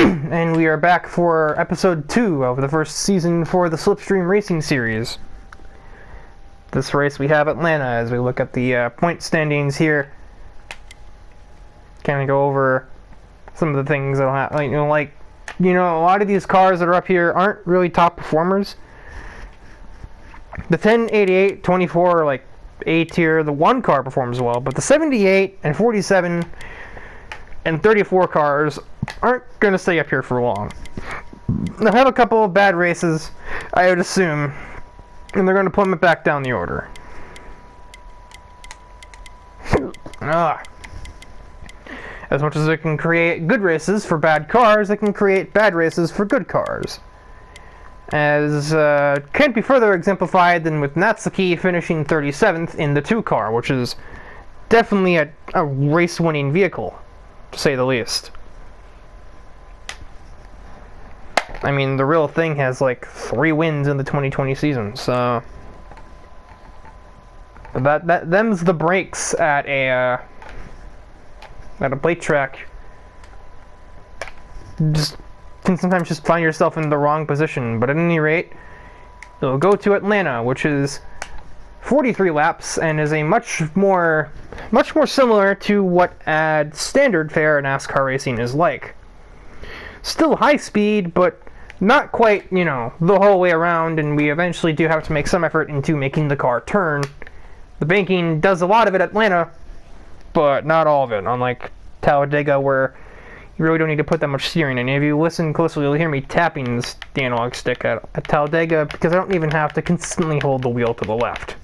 And we are back for episode 2 of the first season for the Slipstream racing series. This race we have Atlanta as we look at the point standings here. Kind of go over some of the things that'll happen. A lot of these cars that are up here aren't really top performers. The 10, 88, 24 are like A tier. The 1 car performs well, but the 78 and 47 and 34 cars aren't going to stay up here for long. They'll have a couple of bad races, I would assume, and they're going to plummet back down the order. As much as it can create good races for bad cars, it can create bad races for good cars. As can't be further exemplified than with Natsuki finishing 37th in the 2 car, which is definitely a race-winning vehicle, to say the least. I mean, the real thing has like 3 wins in the 2020 season, so them's the breaks at a plate track. Just can sometimes just find yourself in the wrong position, but at any rate, it'll go to Atlanta, which is 43 laps and is a much more similar to what standard fare NASCAR racing is like. Still high speed, but not quite, the whole way around, and we eventually do have to make some effort into making the car turn. The banking does a lot of it at Atlanta, but not all of it, unlike Talladega, where you really don't need to put that much steering in. If you listen closely, you'll hear me tapping the analog stick at Talladega, because I don't even have to consistently hold the wheel to the left.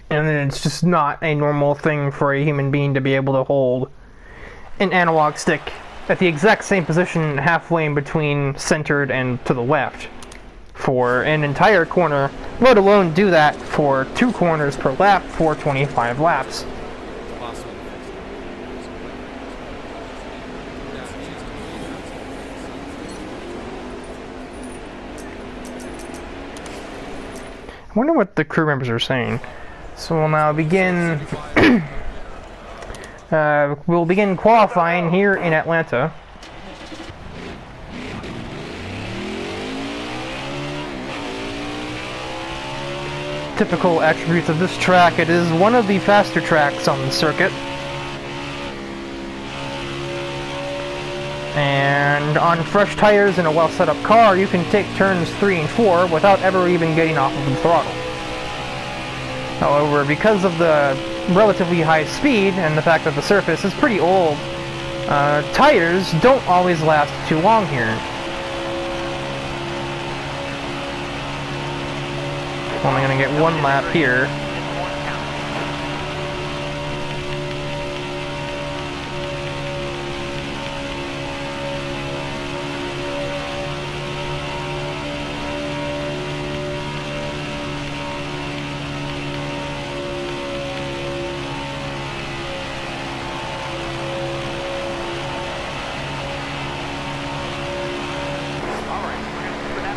And then it's just not a normal thing for a human being to be able to hold an analog stick at the exact same position halfway in between centered and to the left for an entire corner, let alone do that for 2 corners per lap for 25 laps. I wonder what the crew members are saying. So we'll now begin we'll begin qualifying here in Atlanta. Typical attributes of this track: it is one of the faster tracks on the circuit. And on fresh tires and a well set up car, you can take turns 3 and 4 without ever even getting off of the throttle. However, because of the relatively high speed and the fact that the surface is pretty old, tires don't always last too long here. Only going to get 1 lap here.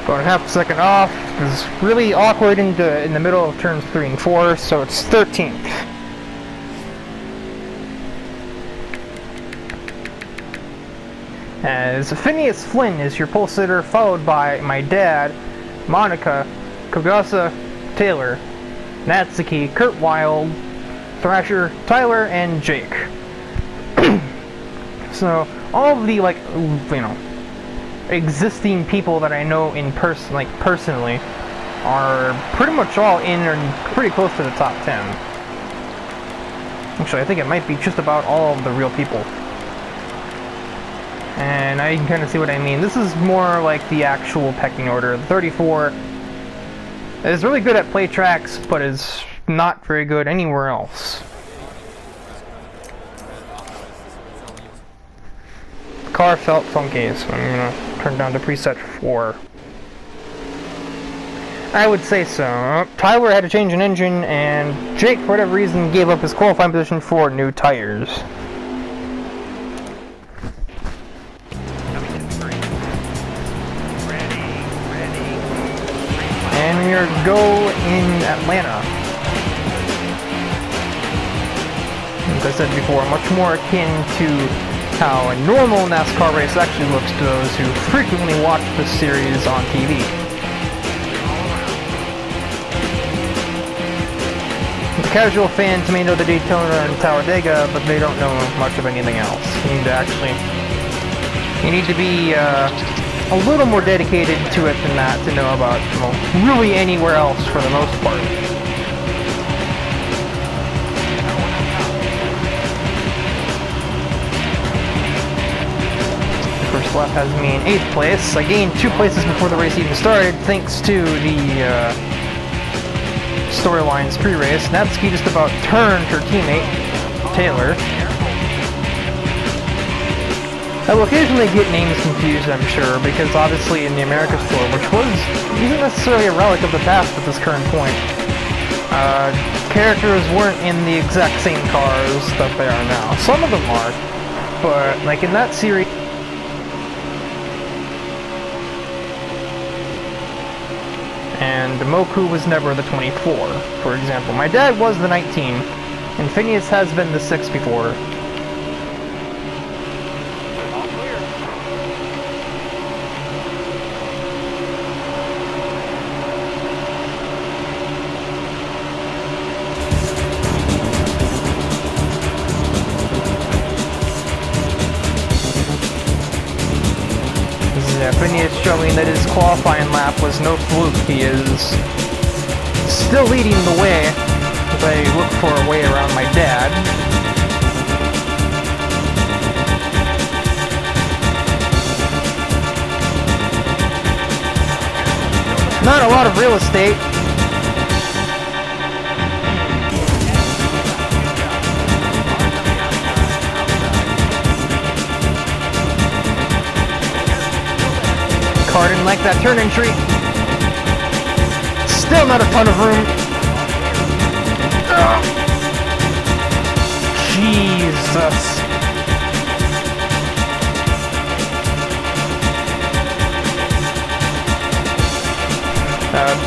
About half a second off. It's really awkward in the middle of turns 3 and 4, so it's 13th. As Phineas Flynn is your pole sitter, followed by my dad, Monica, Kogasa, Taylor, Natsuki, Kurt Wilde, Thrasher, Tyler, and Jake. So all of the existing people that I know in personally are pretty much all in or pretty close to the top 10. Actually, I think it might be just about all of the real people. And I can kind of see what I mean. This is more like the actual pecking order. The 34 is really good at play tracks, but is not very good anywhere else. The car felt funky, so I'm gonna turn down to preset 4. I would say so. Tyler had to change an engine, and Jake, for whatever reason, gave up his qualifying position for new tires. And we are go in Atlanta. I said before, much more akin to how a normal NASCAR race actually looks to those who frequently watch this series on TV. The casual fans may know the Daytona and Talladega, but they don't know much of anything else. You need to be a little more dedicated to it than that to know about, well, really anywhere else for the most part. The first lap has me in 8th place. I gained 2 places before the race even started, thanks to the storylines pre-race. Natsuki just about turned her teammate, Taylor. I will occasionally get names confused, I'm sure, because obviously in the Americas Tour, which isn't necessarily a relic of the past at this current point, characters weren't in the exact same cars that they are now. Some of them are, but like in that series, and Moku was never the 24, for example. My dad was the 19, and Phineas has been the 6 before. Phineas showing that his qualifying lap was no fluke. He is still leading the way as I look for a way around my dad. Not a lot of real estate. Car didn't like that turn entry. Still not a ton of room. Oh. Jesus.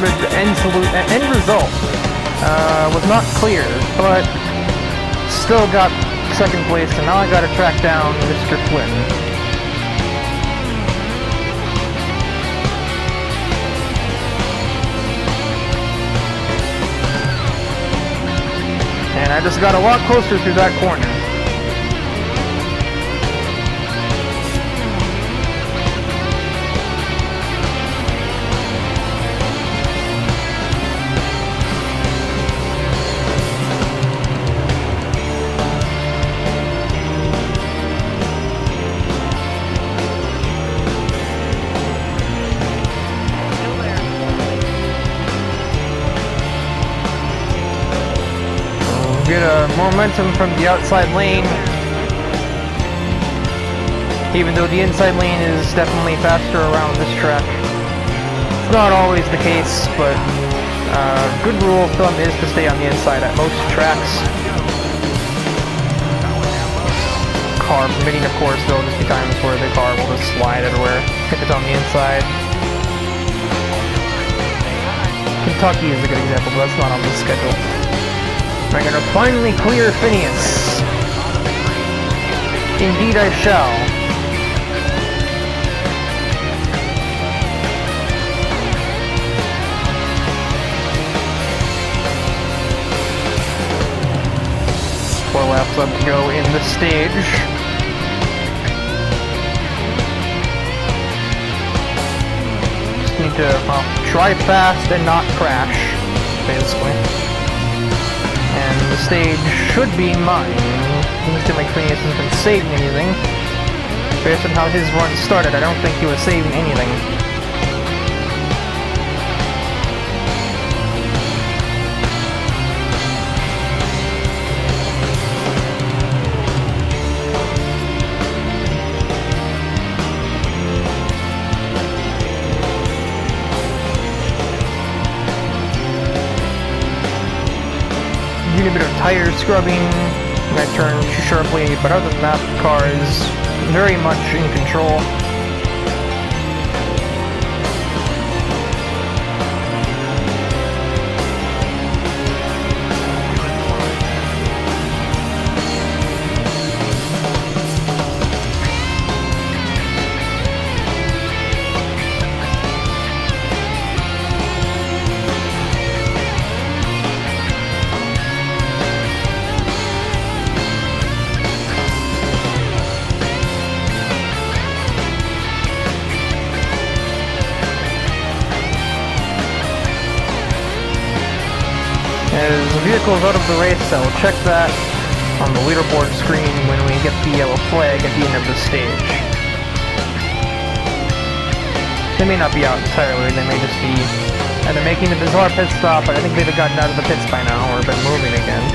The end result was not clear, but still got 2nd place, and now I gotta track down Mr. Flynn. And I just got a lot closer through that corner. Get a momentum from the outside lane, even though the inside lane is definitely faster around this track. It's not always the case, but good rule of thumb is to stay on the inside at most tracks. Car permitting, of course, there'll just be times where the car will just slide everywhere if it's on the inside. Kentucky is a good example, but that's not on the schedule. I'm gonna finally clear Phineas. Indeed I shall. Four laps left to go in the stage. Just need to try fast and not crash, basically. And the stage should be mine. Doesn't seem like Phineas has been saving anything. Based on how his run started, I don't think he was saving anything. A bit of tire scrubbing, I turned too sharply, but other than that, the car is very much in control. vehicle is out of the race. I will check that on the leaderboard screen when we get the yellow flag at the end of the stage. They may not be out entirely, they may just be either making a bizarre pit stop, but I think they'd have gotten out of the pits by now, or been moving again.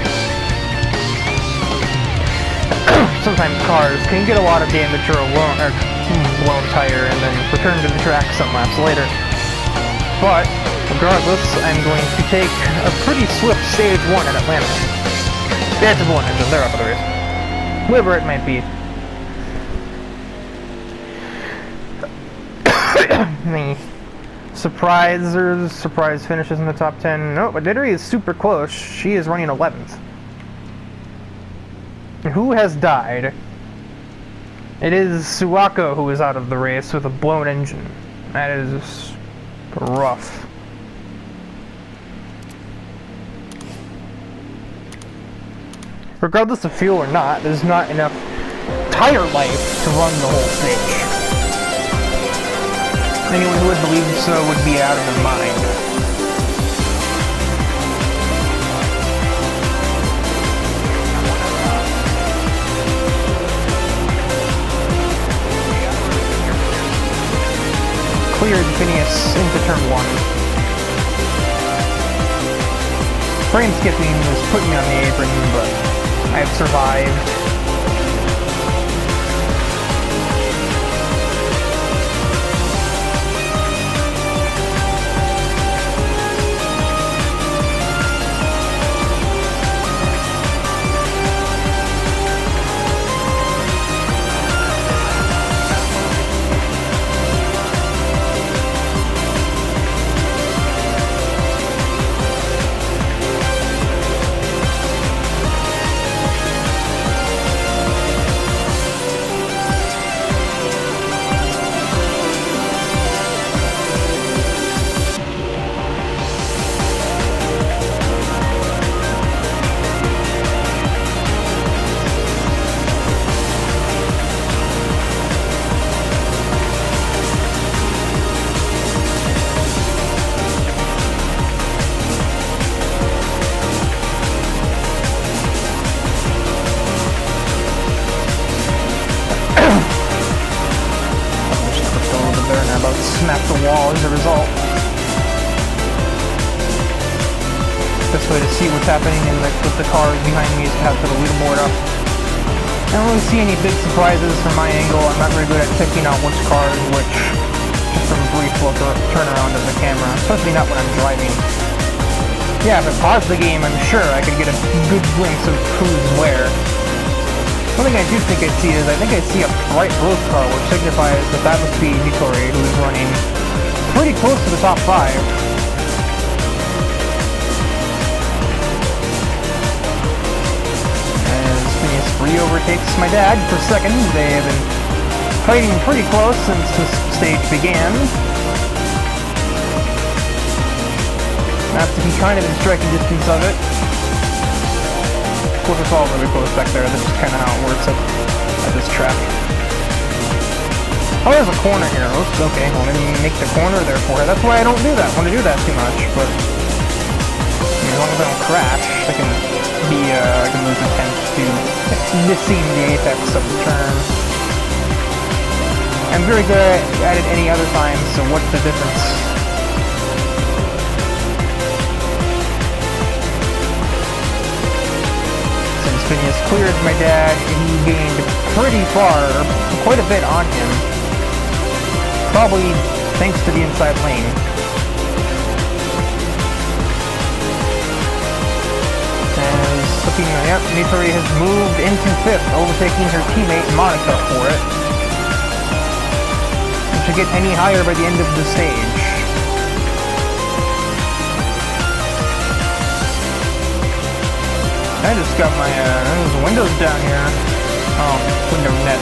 Sometimes cars can get a lot of damage or a blown tire and then return to the track some laps later. But, regardless, I'm going to take a pretty swift stage 1 at Atlanta. That's a 1 engine, they're up for the race. Whoever it might be. The surprise finishes in the top 10. No, but Diddery is super close. She is running 11th. Who has died? It is Suwako who is out of the race with a blown engine. That is rough. Regardless of fuel or not, there's not enough tire life to run the whole stage. Anyone who would believe so would be out of their mind. Cleared Phineas into turn 1. Frame skipping was putting me on the apron, but I have survived. Smack the wall as a result. Best way to see what's happening in with the cars behind me is to have the leaderboard up. I don't really see any big surprises from my angle. I'm not very good at picking out which car is which, just from a brief look or turnaround of the camera, especially not when I'm driving. Yeah, if I pause the game, I'm sure I could get a good glimpse of who's where. One thing I do think I see is, I think I see a bright rose car, which signifies that that must be Nitori, who is running pretty close to the top 5. As Phineas re-overtakes my dad for second. They have been fighting pretty close since this stage began. Not to be kind of in striking distance of it. Of course, it's all really close back there. That's just kind of how it works at this track. Oh, there's a corner here. Oops, okay, well, maybe make the corner there for it. That's why I don't do that. I want to do that too much, but as long as I don't crash, I can lose intent to missing the apex of the turn. I'm very good at it any other time, so what's the difference? Phineas cleared my dad, he gained pretty far, quite a bit on him. Probably thanks to the inside lane. As looking, yep, Nitori has moved into 5th, overtaking her teammate Monica for it. We should get any higher by the end of the stage. I just got my windows down here. Oh, window net.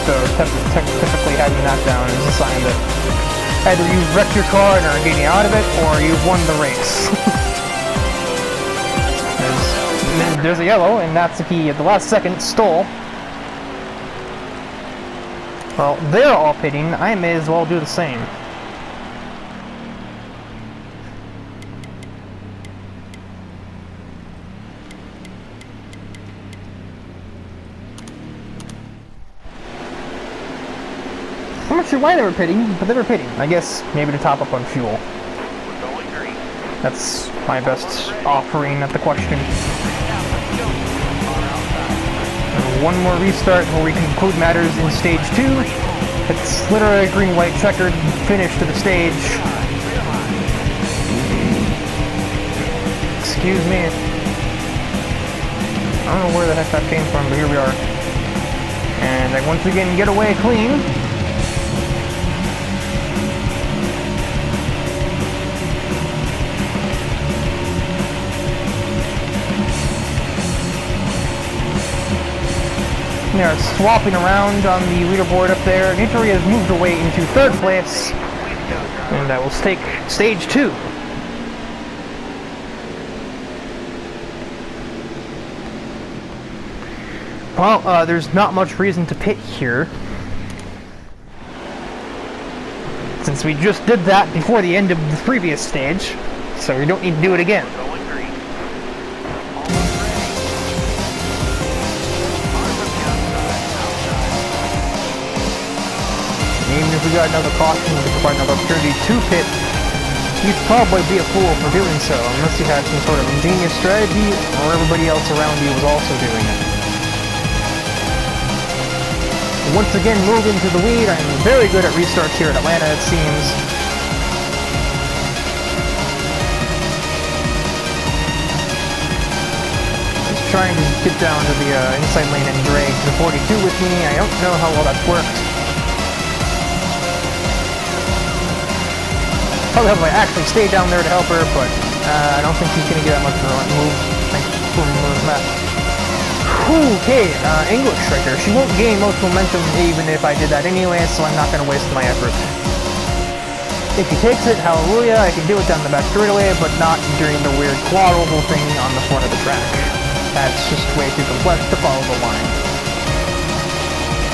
So typically having that down is a sign that either you've wrecked your car and are getting out of it, or you've won the race. there's a yellow, and Natsuki at the last second stole. Well, they're all pitting. I may as well do the same. I'm not sure why they were pitting, but they were pitting. I guess maybe to top up on fuel. We're going green. That's my best offering at the question. And one more restart where we conclude matters in stage 2. It's literally a green-white checkered finish to the stage. Excuse me. I don't know where the heck that came from, but here we are. And I once again get away clean. They're swapping around on the leaderboard up there. Nitori has moved away into 3rd place. And that will take stage 2. Well, there's not much reason to pit here, since we just did that before the end of the previous stage, so we don't need to do it again. Even if we got another caution to provide another opportunity to pit, you'd probably be a fool for doing so, unless you had some sort of ingenious strategy, or everybody else around you was also doing it. Once again, moving to the lead. I'm very good at restarts here at Atlanta, it seems. Just trying to get down to the inside lane and drag the 42 with me. I don't know how well that's worked. Probably have I actually stayed down there to help her, but I don't think she's going to get that much of a move. Thanks for moving that. Okay, English Striker. She won't gain most momentum even if I did that anyway, so I'm not going to waste my effort. If he takes it, hallelujah, I can do it down the back straightaway, but not during the weird quad oval thing on the front of the track. That's just way too complex to follow the line.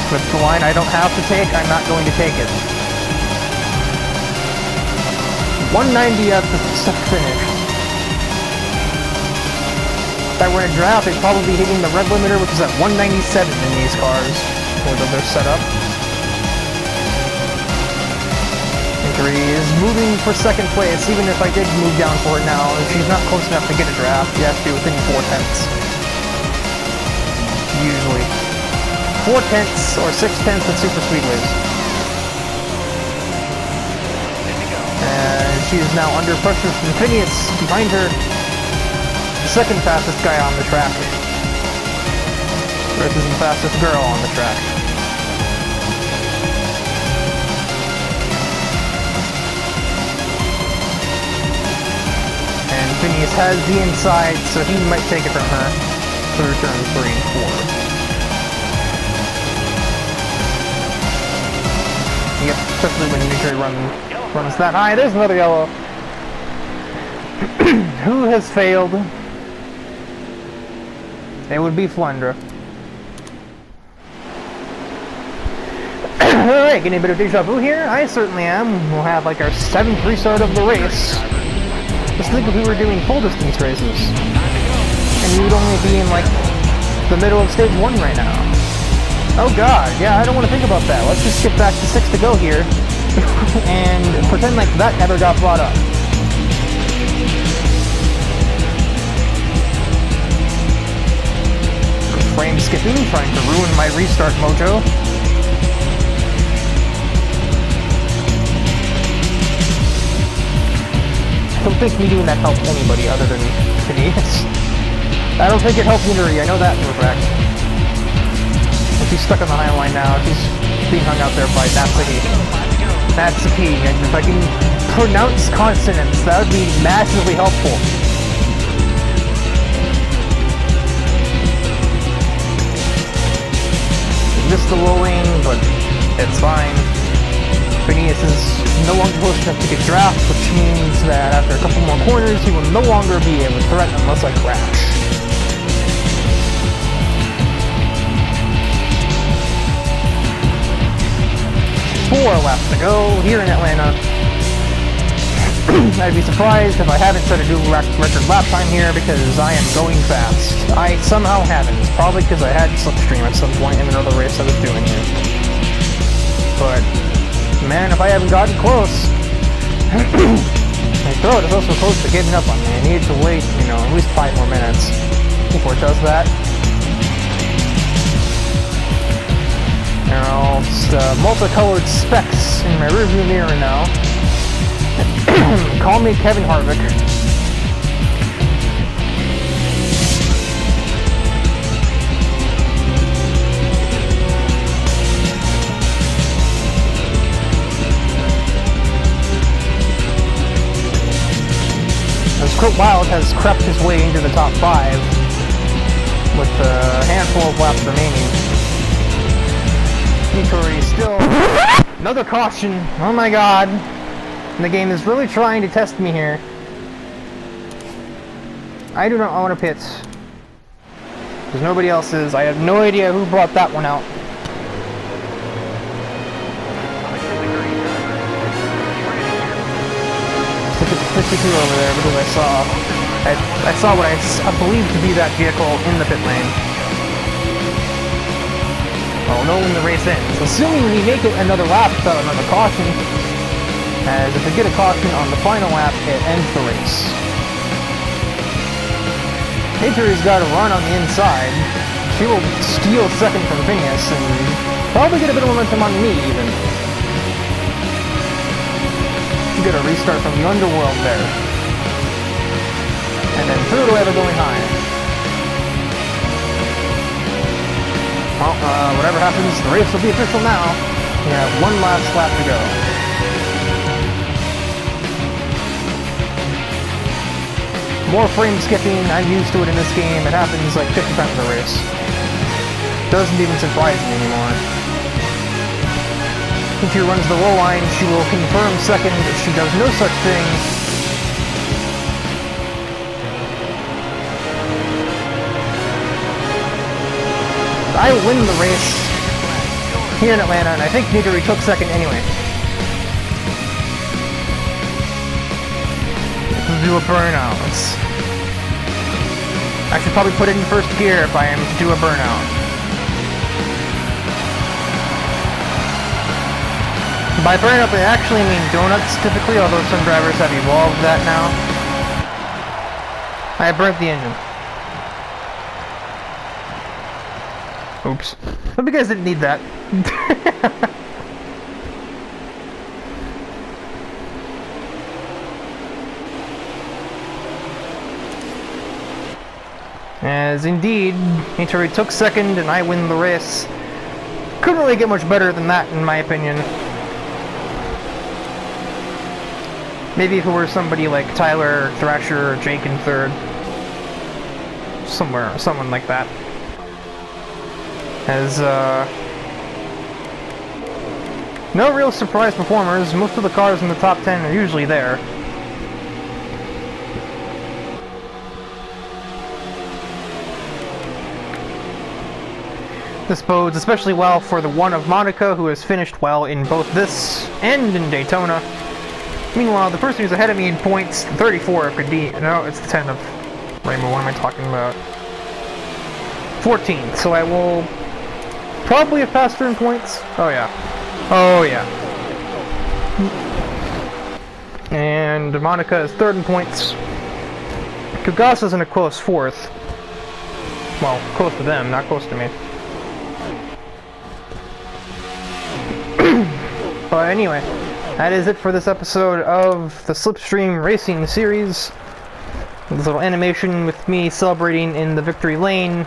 If it's the line I don't have to take, I'm not going to take it. 190 at the finish. If I were in a draft, I'd probably be hitting the red limiter, which is at 197 in these cars, where they're set up. Nitori is moving for 2nd place, even if I did move down for it now. If she's not close enough to get a draft, you have to be within 4 tenths. Usually. 4 tenths or 6 tenths at super speedways. And she is now under pressure from Phineas behind her. The 2nd fastest guy on the track versus the fastest girl on the track. And Phineas has the inside, so he might take it from her through turns 3 and 4. Yep, especially when Nitori runs that high. There's another yellow. Who has failed? It would be Flundra. Alright, getting a bit of deja vu here? I certainly am. We'll have like our 7th restart of the race. Just think if we were doing full distance races. And we would only be in like the middle of stage 1 right now. Oh god, yeah, I don't want to think about that. Let's just skip back to 6 to go here. And pretend like that never got brought up. Frame skipping, trying to ruin my restart mojo. I don't think me doing that helped anybody other than Phineas. I don't think it helped Nitori, I know that for a fact. If she's stuck on the high line now, she's being hung out there by Natsuki. Natsuki, and if I can pronounce consonants, that would be massively helpful. Missed the low lane, but it's fine. Phineas is no longer close enough to get draft, which means that after a couple more corners, he will no longer be able to threaten unless I crash. Four laps to go here in Atlanta. I'd be surprised if I haven't set a new record lap time here because I am going fast. I somehow haven't. Probably because I had Slipstream at some point in another race I was doing here. But man, if I haven't gotten close. My throat is also close to giving up on me. I need to wait, you know, at least 5 more minutes before it does that. Now, it's multicolored specks in my rearview mirror now. Call me Kevin Harvick. As Kurt Wild has crept his way into the top 5 with a handful of laps remaining. Nitori still... Another caution! Oh my god! The game is really trying to test me here. I do not want to pit. Because nobody else is. I have no idea who brought that one out. 52 over there because I saw what I believe to be that vehicle in the pit lane. I'll know when the race ends, assuming we make it another lap without another caution, as if we get a caution on the final lap, it ends the race. Nitori's got to run on the inside. She will steal second from Phineas and probably get a bit of momentum on me even. Get a restart from the underworld there. And then through the weather going high. Well, whatever happens, the race will be official now. We have one last lap to go. More frame skipping, I'm used to it in this game. It happens like 50 times in the race. Doesn't even surprise me anymore. If she runs the low line, she will confirm second. She does no such thing. I win the race here in Atlanta, and I think Nitori took second anyway. Let's do a burnout. I should probably put it in first gear if I am to do a burnout. By burnout, they actually mean donuts typically, although some drivers have evolved that now. I burnt the engine. Oops. Hope you guys didn't need that. As indeed, Nitori took second and I win the race. Couldn't really get much better than that in my opinion. Maybe if it were somebody like Tyler, Thrasher, or Jake in third. Someone like that. As, no real surprise performers. Most of the cars in the top 10 are usually there. This bodes especially well for the one of Monica, who has finished well in both this and in Daytona. Meanwhile, the person who's ahead of me in points, 34 could be... No, it's the 10 of Rainbow. What am I talking about? 14th, so I will probably have passed her in points. Oh, yeah. Oh, yeah. And Monica is third in points. Kugasa's in a close fourth. Well, close to them, not close to me. But anyway, that is it for this episode of the Slipstream Racing Series. This little animation with me celebrating in the victory lane.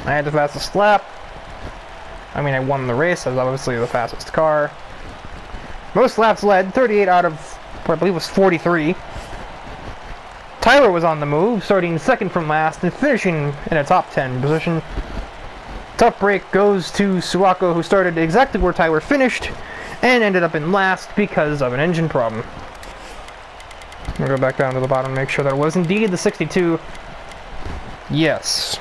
I had the fastest lap. I mean, I won the race. I was obviously the fastest car. Most laps led, 38 out of, I believe it was 43. Tyler was on the move, starting second from last and finishing in a top 10 position. Tough break goes to Suwako, who started exactly where Tyler finished and ended up in last because of an engine problem. I'm going to go back down to the bottom and make sure that it was indeed the 62. Yes.